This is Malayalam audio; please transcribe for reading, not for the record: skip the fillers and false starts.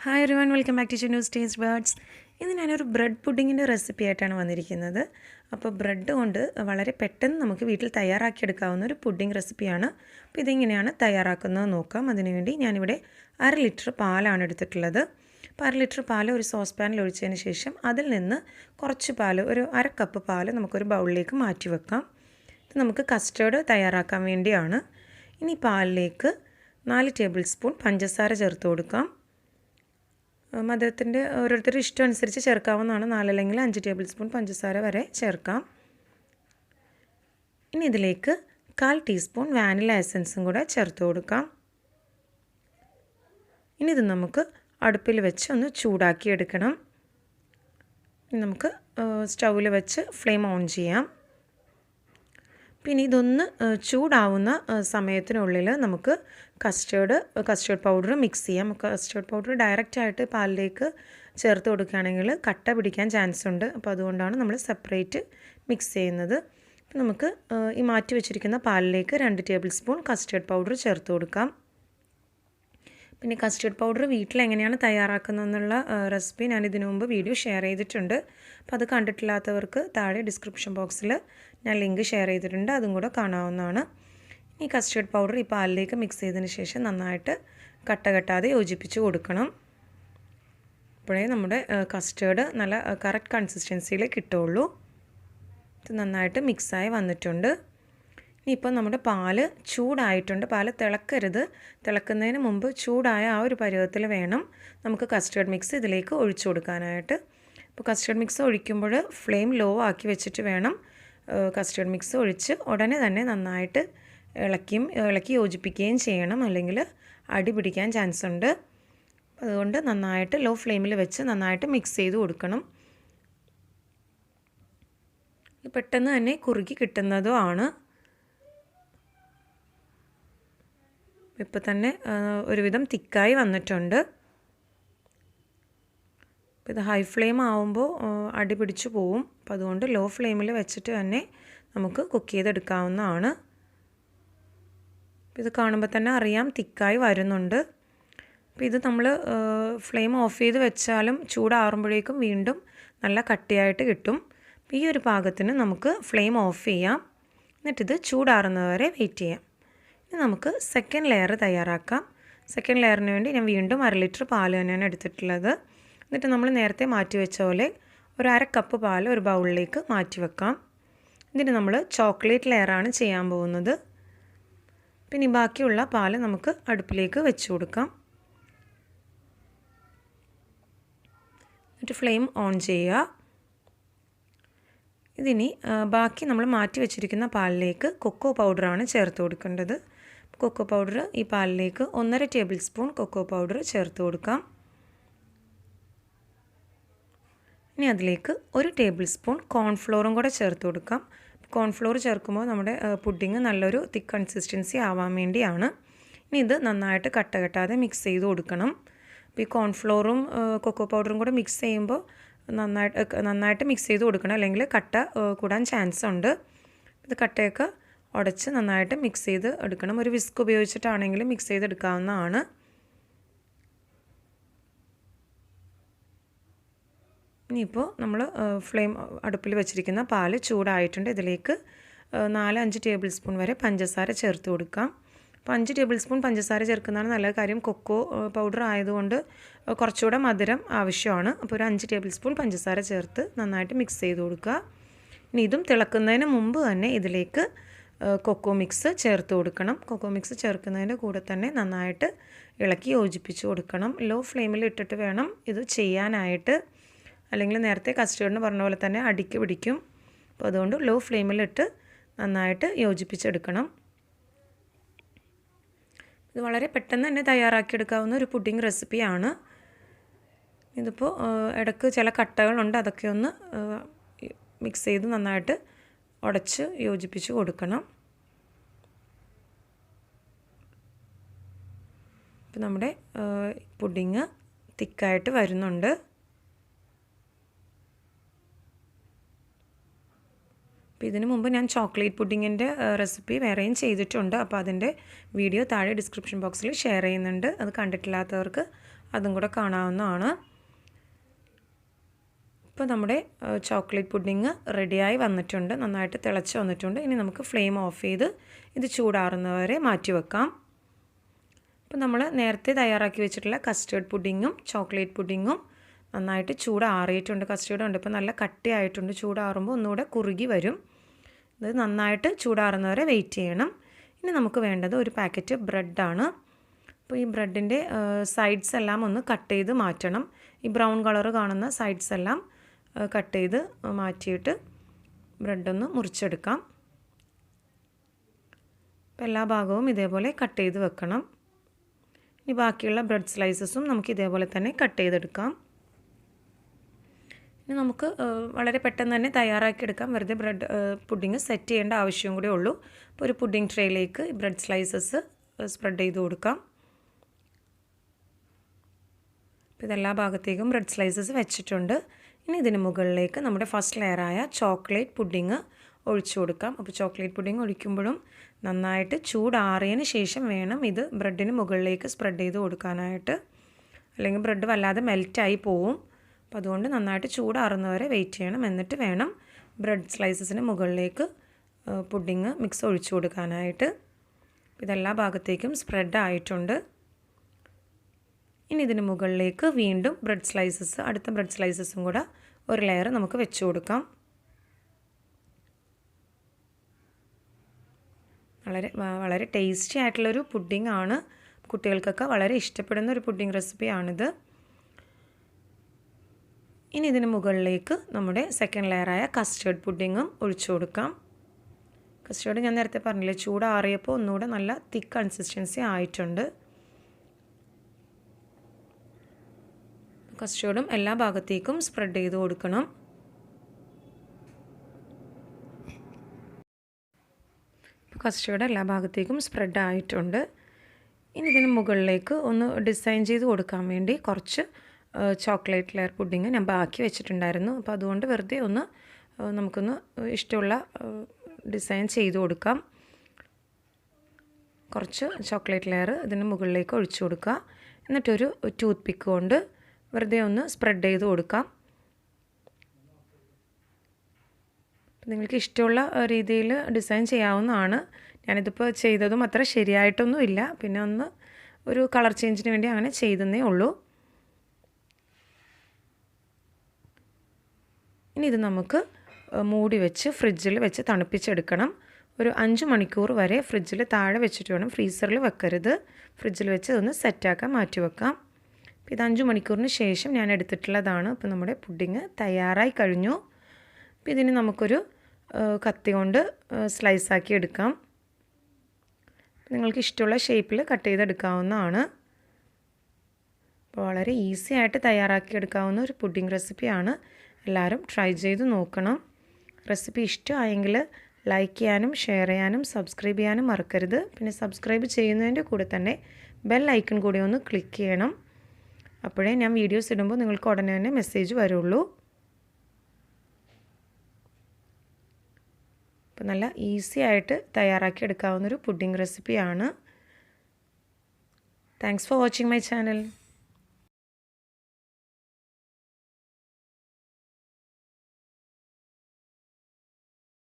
Hi everyone, welcome back to Chinnus Taste Buds. ഇന്ന് ഞാനൊരു ബ്രെഡ് പുഡിങ്ങിൻ്റെ റെസിപ്പി ആയിട്ടാണ് വന്നിരിക്കുന്നത്. അപ്പോൾ ബ്രെഡ് കൊണ്ട് വളരെ പെട്ടെന്ന് നമുക്ക് വീട്ടിൽ തയ്യാറാക്കിയെടുക്കാവുന്ന ഒരു പുഡിംഗ് റെസിപ്പിയാണ്. അപ്പോൾ ഇതിങ്ങനെയാണ് തയ്യാറാക്കുന്നത് നോക്കാം. അതിനുവേണ്ടി ഞാനിവിടെ 1/2 ലിറ്റർ പാലാണ് എടുത്തിട്ടുള്ളത്. അപ്പോൾ 1/2 ലിറ്റർ പാൽ ഒരു സോസ് പാനിൽ ഒഴിച്ചതിന് ശേഷം അതിൽ നിന്ന് കുറച്ച് പാൽ, ഒരു 1/2 കപ്പ് പാൽ നമുക്കൊരു ബൗളിലേക്ക് മാറ്റി വെക്കാം. ഇത് നമുക്ക് കസ്റ്റേർഡ് തയ്യാറാക്കാൻ വേണ്ടിയാണ്. ഇനി പാലിലേക്ക് 4 ടേബിൾ സ്പൂൺ പഞ്ചസാര ചേർത്ത് കൊടുക്കാം. മധുരത്തിൻ്റെ ഓരോരുത്തരുടെ ഇഷ്ടം അനുസരിച്ച് ചേർക്കാവുന്നതാണ്. 4 അല്ലെങ്കിൽ 5 ടേബിൾ സ്പൂൺ പഞ്ചസാര വരെ ചേർക്കാം. ഇനി ഇതിലേക്ക് 1/4 ടീസ്പൂൺ വാനില എസൻസും കൂടെ ചേർത്ത് കൊടുക്കാം. ഇനി ഇത് നമുക്ക് അടുപ്പിൽ വെച്ച് ഒന്ന് ചൂടാക്കി എടുക്കണം. ഇനി നമുക്ക് സ്റ്റൗവിൽ വെച്ച് ഫ്ലെയിം ഓൺ ചെയ്യാം. പിന്നെ ഇതൊന്ന് ചൂടാവുന്ന സമയത്തിനുള്ളിൽ നമുക്ക് കസ്റ്റേർഡ് പൗഡർ മിക്സ് ചെയ്യാം. കസ്റ്റേർഡ് പൗഡർ ഡയറക്റ്റായിട്ട് പാലിലേക്ക് ചേർത്ത് കൊടുക്കുകയാണെങ്കിൽ കട്ട പിടിക്കാൻ ചാൻസ് ഉണ്ട്. അപ്പോൾ അതുകൊണ്ടാണ് നമ്മൾ സെപ്പറേറ്റ് മിക്സ് ചെയ്യുന്നത്. നമുക്ക് ഈ മാറ്റി വെച്ചിരിക്കുന്ന പാലിലേക്ക് 2 ടേബിൾ സ്പൂൺ കസ്റ്റേർഡ് പൗഡർ ചേർത്ത് കൊടുക്കാം. പിന്നെ കസ്റ്റേർഡ് പൗഡർ വീട്ടിലെങ്ങനെയാണ് തയ്യാറാക്കുന്നതെന്നുള്ള റെസിപ്പി ഞാൻ ഇതിനു മുമ്പ് വീഡിയോ ഷെയർ ചെയ്തിട്ടുണ്ട്. അപ്പോൾ അത് കണ്ടിട്ടില്ലാത്തവർക്ക് താഴെ ഡിസ്ക്രിപ്ഷൻ ബോക്സിൽ ഞാൻ ലിങ്ക് ഷെയർ ചെയ്തിട്ടുണ്ട്, അതും കൂടെ കാണാവുന്നതാണ്. ഈ കസ്റ്റേർഡ് പൗഡർ ഈ പാലിലേക്ക് മിക്സ് ചെയ്തതിന് ശേഷം നന്നായിട്ട് കട്ട കെട്ടാതെ യോജിപ്പിച്ച് കൊടുക്കണം. അപ്പോഴേ നമ്മുടെ കസ്റ്റേർഡ് നല്ല കറക്റ്റ് കൺസിസ്റ്റൻസിയിൽ കിട്ടുള്ളൂ. ഇത് നന്നായിട്ട് മിക്സായി വന്നിട്ടുണ്ട്. ഇനിയിപ്പോൾ നമ്മുടെ പാല് ചൂടായിട്ടുണ്ട്. പാല് തിളക്കരുത്. തിളക്കുന്നതിന് മുമ്പ് ചൂടായ ആ ഒരു പരുവത്തിൽ വേണം നമുക്ക് കസ്റ്റേർഡ് മിക്സ് ഇതിലേക്ക് ഒഴിച്ചു കൊടുക്കാനായിട്ട്. അപ്പോൾ കസ്റ്റേർഡ് മിക്സ് ഒഴിക്കുമ്പോൾ ഫ്ലെയിം ലോ ആക്കി വെച്ചിട്ട് വേണം കസ്റ്റേർഡ് മിക്സ് ഒഴിച്ച് ഉടനെ തന്നെ നന്നായിട്ട് ഇളക്കി യോജിപ്പിക്കുകയും ചെയ്യണം, അല്ലെങ്കിൽ അടി പിടിക്കാൻ ചാൻസ് ഉണ്ട്. അതുകൊണ്ട് നന്നായിട്ട് ലോ ഫ്ലെയിമിൽ വെച്ച് നന്നായിട്ട് മിക്സ് ചെയ്ത് കൊടുക്കണം. പെട്ടെന്ന് തന്നെ കുറുകി കിട്ടുന്നതും ആണ്. ഇപ്പോൾ തന്നെ ഒരുവിധം തിക്കായി വന്നിട്ടുണ്ട്. ഇത് ഹൈ ഫ്ലെയിം ആവുമ്പോൾ അടി പിടിച്ചു പോവും. അപ്പോൾ അതുകൊണ്ട് ലോ ഫ്ലെയിമിൽ വെച്ചിട്ട് തന്നെ നമുക്ക് കുക്ക് ചെയ്തെടുക്കാവുന്നതാണ്. ഇത് കാണുമ്പോൾ തന്നെ അറിയാം തിക്കായി വരുന്നുണ്ട്. അപ്പോൾ ഇത് നമ്മൾ ഫ്ലെയിം ഓഫ് ചെയ്ത് വെച്ചാലും ചൂടാറുമ്പോഴേക്കും വീണ്ടും നല്ല കട്ടിയായിട്ട് കിട്ടും. ഈ ഒരു പാകത്തിന് നമുക്ക് ഫ്ലെയിം ഓഫ് ചെയ്യാം. എന്നിട്ടിത് ചൂടാറുന്നവരെ വെയിറ്റ് ചെയ്യാം. ഇനി നമുക്ക് സെക്കൻഡ് ലെയർ തയ്യാറാക്കാം. സെക്കൻഡ് ലെയറിന് വേണ്ടി ഞാൻ വീണ്ടും 1/2 ലിറ്റർ പാൽ തന്നെയാണ് എടുത്തിട്ടുള്ളത്. എന്നിട്ട് നമ്മൾ നേരത്തെ മാറ്റി വെച്ച പോലെ ഒരു 1/2 കപ്പ് പാൽ ഒരു ബൗളിലേക്ക് മാറ്റി വെക്കാം. ഇതിന് നമ്മൾ ചോക്ലേറ്റ് ലെയറാണ് ചെയ്യാൻ പോകുന്നത്. പിന്നെ ബാക്കിയുള്ള പാൽ നമുക്ക് അടുപ്പിലേക്ക് വെച്ച് കൊടുക്കാം. എന്നിട്ട് ഫ്ലെയിം ഓൺ ചെയ്യുക. ഇതിനി ബാക്കി നമ്മൾ മാറ്റി വെച്ചിരിക്കുന്ന പാലിലേക്ക് കൊക്കോ പൗഡറാണ് ചേർത്ത് കൊടുക്കേണ്ടത്. കൊക്കോ പൗഡർ ഈ പാലിലേക്ക് 1.5 ടേബിൾ സ്പൂൺ കൊക്കോ പൗഡർ ചേർത്ത് കൊടുക്കാം. ഇനി അതിലേക്ക് 1 ടേബിൾ സ്പൂൺ കോൺഫ്ലോറും കൂടെ ചേർത്ത് കൊടുക്കാം. കോൺഫ്ലോർ ചേർക്കുമ്പോൾ നമ്മുടെ പുഡിങ് നല്ലൊരു തിക്ക് കൺസിസ്റ്റൻസി ആവാൻ വേണ്ടിയാണ്. ഇനി ഇത് നന്നായിട്ട് കട്ട കെട്ടാതെ മിക്സ് ചെയ്ത് കൊടുക്കണം. അപ്പോൾ ഈ കോൺഫ്ലോറും കൊക്കോ പൗഡറും കൂടെ മിക്സ് ചെയ്യുമ്പോൾ നന്നായിട്ട് മിക്സ് ചെയ്ത് കൊടുക്കണം, അല്ലെങ്കിൽ കട്ട കൂടാൻ ചാൻസ് ഉണ്ട്. ഇത് കട്ടയൊക്കെ ഉടച്ച് നന്നായിട്ട് മിക്സ് ചെയ്ത് എടുക്കണം. ഒരു വിസ്ക് ഉപയോഗിച്ചിട്ടാണെങ്കിലും മിക്സ് ചെയ്തെടുക്കാവുന്നതാണ്. ഇനിയിപ്പോൾ നമ്മൾ ഫ്ലെയിം അടുപ്പിൽ വെച്ചിരിക്കുന്ന പാല് ചൂടായിട്ടുണ്ട്. ഇതിലേക്ക് 4-5 ടേബിൾ സ്പൂൺ വരെ പഞ്ചസാര ചേർത്ത് കൊടുക്കാം. അപ്പോൾ 5 ടേബിൾ സ്പൂൺ പഞ്ചസാര ചേർക്കുന്നതാണ് നല്ല കാര്യം. കൊക്കോ പൗഡർ ആയതുകൊണ്ട് കുറച്ചുകൂടെ മധുരം ആവശ്യമാണ്. അപ്പോൾ ഒരു 5 ടേബിൾ സ്പൂൺ പഞ്ചസാര ചേർത്ത് നന്നായിട്ട് മിക്സ് ചെയ്ത് കൊടുക്കുക. ഇനി ഇതും തിളക്കുന്നതിന് മുമ്പ് തന്നെ ഇതിലേക്ക് കൊക്കോ മിക്സ് ചേർത്ത് കൊടുക്കണം. കൊക്കോ മിക്സ് ചേർക്കുന്നതിൻ്റെ കൂടെ തന്നെ നന്നായിട്ട് ഇളക്കി യോജിപ്പിച്ച് കൊടുക്കണം. ലോ ഫ്ലെയിമിൽ ഇട്ടിട്ട് വേണം ഇത് ചെയ്യാനായിട്ട്, അല്ലെങ്കിൽ നേരത്തെ കസ്റ്റേർഡിന് പറഞ്ഞ പോലെ തന്നെ അടിക്ക് പിടിക്കും. അപ്പോൾ അതുകൊണ്ട് ലോ ഫ്ലെയിമിലിട്ട് നന്നായിട്ട് യോജിപ്പിച്ചെടുക്കണം. ഇത് വളരെ പെട്ടെന്ന് തന്നെ തയ്യാറാക്കിയെടുക്കാവുന്ന ഒരു പുഡിംഗ് റെസിപ്പിയാണ്. ഇതിപ്പോൾ ഇടയ്ക്ക് ചില കട്ടകളുണ്ട്, അതൊക്കെ ഒന്ന് മിക്സ് ചെയ്ത് നന്നായിട്ട് ഉടച്ച് യോജിപ്പിച്ച് കൊടുക്കണം. ഇപ്പോൾ നമ്മുടെ പുഡിങ് തിക്കായിട്ട് വരുന്നുണ്ട്. അപ്പോൾ ഇതിനു മുമ്പ് ഞാൻ ചോക്ലേറ്റ് പുഡിങ്ങിൻ്റെ റെസിപ്പി വേറെയും ചെയ്തിട്ടുണ്ട്. അപ്പോൾ അതിൻ്റെ വീഡിയോ താഴെ ഡിസ്ക്രിപ്ഷൻ ബോക്സിൽ ഷെയർ ചെയ്യുന്നുണ്ട്. അത് കണ്ടിട്ടില്ലാത്തവർക്ക് അതും കൂടെ കാണാവുന്നതാണ്. ഇപ്പോൾ നമ്മുടെ ചോക്ലേറ്റ് പുഡിങ് റെഡിയായി വന്നിട്ടുണ്ട്, നന്നായിട്ട് തിളച്ച് വന്നിട്ടുണ്ട്. ഇനി നമുക്ക് ഫ്ലെയിം ഓഫ് ചെയ്ത് ഇത് ചൂടാറുന്നവരെ മാറ്റി വെക്കാം. അപ്പോൾ നമ്മൾ നേരത്തെ തയ്യാറാക്കി വെച്ചിട്ടുള്ള കസ്റ്റേർഡ് പുഡിങ്ങും ചോക്ലേറ്റ് പുഡിങ്ങും നന്നായിട്ട് ചൂടാറിയിട്ടുണ്ട്. കസ്റ്റേർഡ് ഉണ്ട്, ഇപ്പോൾ നല്ല കട്ടിയായിട്ടുണ്ട്. ചൂടാറുമ്പോൾ ഒന്നുകൂടെ കുറുകി വരും. ഇത് നന്നായിട്ട് ചൂടാറുന്നവരെ വെയിറ്റ് ചെയ്യണം. ഇനി നമുക്ക് വേണ്ടത് ഒരു പാക്കറ്റ് ബ്രെഡാണ്. അപ്പോൾ ഈ ബ്രെഡിൻ്റെ സൈഡ്സ് എല്ലാം ഒന്ന് കട്ട് ചെയ്ത് മാറ്റണം. ഈ ബ്രൗൺ കളർ കാണുന്ന സൈഡ്സ് എല്ലാം കട്ട് ചെയ്ത് മാറ്റിയിട്ട് ബ്രെഡൊന്ന് മുറിച്ചെടുക്കാം. അപ്പോൾ എല്ലാ ഭാഗവും ഇതേപോലെ കട്ട് ചെയ്ത് വെക്കണം. ഇനി ബാക്കിയുള്ള ബ്രെഡ് സ്ലൈസസും നമുക്ക് ഇതേപോലെ തന്നെ കട്ട് ചെയ്തെടുക്കാം. ഇനി നമുക്ക് വളരെ പെട്ടെന്ന് തന്നെ തയ്യാറാക്കിയെടുക്കാം. വെറുതെ ബ്രെഡ് പുഡിങ് സെറ്റ് ചെയ്യേണ്ട ആവശ്യം കൂടെ ഉള്ളൂ. അപ്പോൾ ഒരു പുഡിംഗ് ട്രേയിലേക്ക് ബ്രെഡ് സ്ലൈസസ് സ്പ്രെഡ് ചെയ്ത് കൊടുക്കാം. അപ്പോൾ ഇതെല്ലാ ഭാഗത്തേക്കും ബ്രെഡ് സ്ലൈസസ് വെച്ചിട്ടുണ്ട്. ഇനി ഇതിന് മുകളിലേക്ക് നമ്മുടെ ഫസ്റ്റ് ലെയറായ ചോക്ലേറ്റ് പുഡിങ് ഒഴിച്ചു കൊടുക്കാം. അപ്പോൾ ചോക്ലേറ്റ് പുഡിങ് ഒഴിക്കുമ്പോഴും നന്നായിട്ട് ചൂടാറിയതിന് ശേഷം വേണം ഇത് ബ്രെഡിന് മുകളിലേക്ക് സ്പ്രെഡ് ചെയ്ത് കൊടുക്കാനായിട്ട്, അല്ലെങ്കിൽ ബ്രെഡ് വല്ലാതെ മെൽറ്റായി പോവും. അപ്പോൾ അതുകൊണ്ട് നന്നായിട്ട് ചൂടാറുന്നവരെ വെയിറ്റ് ചെയ്യണം. എന്നിട്ട് വേണം ബ്രെഡ് സ്ലൈസസിന് മുകളിലേക്ക് പുഡിങ് മിക്സ് ഒഴിച്ചു കൊടുക്കാനായിട്ട്. ഇതെല്ലാ ഭാഗത്തേക്കും സ്പ്രെഡ് ആയിട്ടുണ്ട്. ഇനി ഇതിന് മുകളിലേക്ക് വീണ്ടും ബ്രെഡ് സ്ലൈസസ്, അടുത്ത ബ്രെഡ് സ്ലൈസസും കൂടെ ഒരു ലെയർ നമുക്ക് വെച്ച് കൊടുക്കാം. വളരെ ടേസ്റ്റി ആയിട്ടുള്ളൊരു പുഡിംഗ് ആണ്. കുട്ടികൾക്കൊക്കെ വളരെ ഇഷ്ടപ്പെടുന്ന ഒരു പുഡിംഗ് റെസിപ്പിയാണിത്. ഇനി ഇതിന് മുകളിലേക്ക് നമ്മുടെ സെക്കൻഡ് ലെയറായ കസ്റ്റേർഡ് പുഡിങ്ങും ഒഴിച്ചു കൊടുക്കാം. കസ്റ്റേർഡ് ഞാൻ നേരത്തെ പറഞ്ഞില്ലേ, ചൂടാറിയപ്പോൾ ഒന്നുകൂടെ നല്ല തിക്ക് കൺസിസ്റ്റൻസി ആയിട്ടുണ്ട്. കസ്റ്റേർഡും എല്ലാ ഭാഗത്തേക്കും സ്പ്രെഡ് ചെയ്ത് കൊടുക്കണം. കസ്റ്റേർഡ് എല്ലാ ഭാഗത്തേക്കും സ്പ്രെഡ് ആയിട്ടുണ്ട്. ഇനി ഇതിന് മുകളിലേക്ക് ഒന്ന് ഡിസൈൻ ചെയ്ത് കൊടുക്കാൻ വേണ്ടി കുറച്ച് ചോക്ലേറ്റ് ലെയർ പുഡിങ് ഞാൻ ബാക്കി വെച്ചിട്ടുണ്ടായിരുന്നു. അപ്പോൾ അതുകൊണ്ട് വെറുതെ ഒന്ന് നമുക്കൊന്ന് ഇഷ്ടമുള്ള ഡിസൈൻ ചെയ്ത് കൊടുക്കാം. കുറച്ച് ചോക്ലേറ്റ് ലെയർ ഇതിന് മുകളിലേക്ക് ഒഴിച്ചു കൊടുക്കുക. എന്നിട്ടൊരു ടൂത്ത് പിക്ക് കൊണ്ട് വെറുതെ ഒന്ന് സ്പ്രെഡ് ചെയ്ത് കൊടുക്കാം. നിങ്ങൾക്ക് ഇഷ്ടമുള്ള രീതിയിൽ ഡിസൈൻ ചെയ്യാവുന്നതാണ്. ഞാനിതിപ്പോൾ ചെയ്തതും അത്ര ശരിയായിട്ടൊന്നുമില്ല, പിന്നെ ഒന്ന് ഒരു കളർ ചേഞ്ചിന് വേണ്ടി അങ്ങനെ ചെയ്തതേ ഉള്ളൂ. ഇനി ഇത് നമുക്ക് മൂടി വെച്ച് ഫ്രിഡ്ജിൽ വെച്ച് തണുപ്പിച്ചെടുക്കണം. ഒരു 5 മണിക്കൂർ വരെ ഫ്രിഡ്ജിൽ താഴെ വെച്ചിട്ട് വേണം, ഫ്രീസറിൽ വെക്കരുത്. ഫ്രിഡ്ജിൽ വെച്ച് ഒന്ന് സെറ്റാക്കാൻ മാറ്റി വെക്കാം. ഇത് 5 മണിക്കൂറിന് ശേഷം ഞാൻ എടുത്തിട്ടുള്ളതാണ്. അപ്പോൾ നമ്മുടെ പുഡിങ് തയ്യാറായി കഴിഞ്ഞു. അപ്പോൾ ഇതിന് നമുക്കൊരു കത്തി കൊണ്ട് സ്ലൈസാക്കി എടുക്കാം. നിങ്ങൾക്ക് ഇഷ്ടമുള്ള ഷേപ്പിൽ കട്ട് ചെയ്തെടുക്കാവുന്നതാണ്. അപ്പോൾ വളരെ ഈസി ആയിട്ട് തയ്യാറാക്കിയെടുക്കാവുന്ന ഒരു പുഡിംഗ് റെസിപ്പിയാണ്. എല്ലാവരും ട്രൈ ചെയ്ത് നോക്കണം. റെസിപ്പി ഇഷ്ടമായെങ്കിൽ ലൈക്ക് ചെയ്യാനും ഷെയർ ചെയ്യാനും സബ്സ്ക്രൈബ് ചെയ്യാനും മറക്കരുത്. പിന്നെ സബ്സ്ക്രൈബ് ചെയ്യുന്നതിൻ്റെ കൂടെ തന്നെ ബെൽ ഐക്കൺ കൂടി ഒന്ന് ക്ലിക്ക് ചെയ്യണം. അപ്പോഴേ ഞാൻ വീഡിയോസ് ഇടുമ്പോൾ നിങ്ങൾക്ക് ഉടനെ തന്നെ മെസ്സേജ് വരുള്ളൂ. അപ്പോൾ നല്ല ഈസി ആയിട്ട് തയ്യാറാക്കി എടുക്കാവുന്നൊരു പുഡിംഗ് റെസിപ്പിയാണ്. Thanks for watching my channel.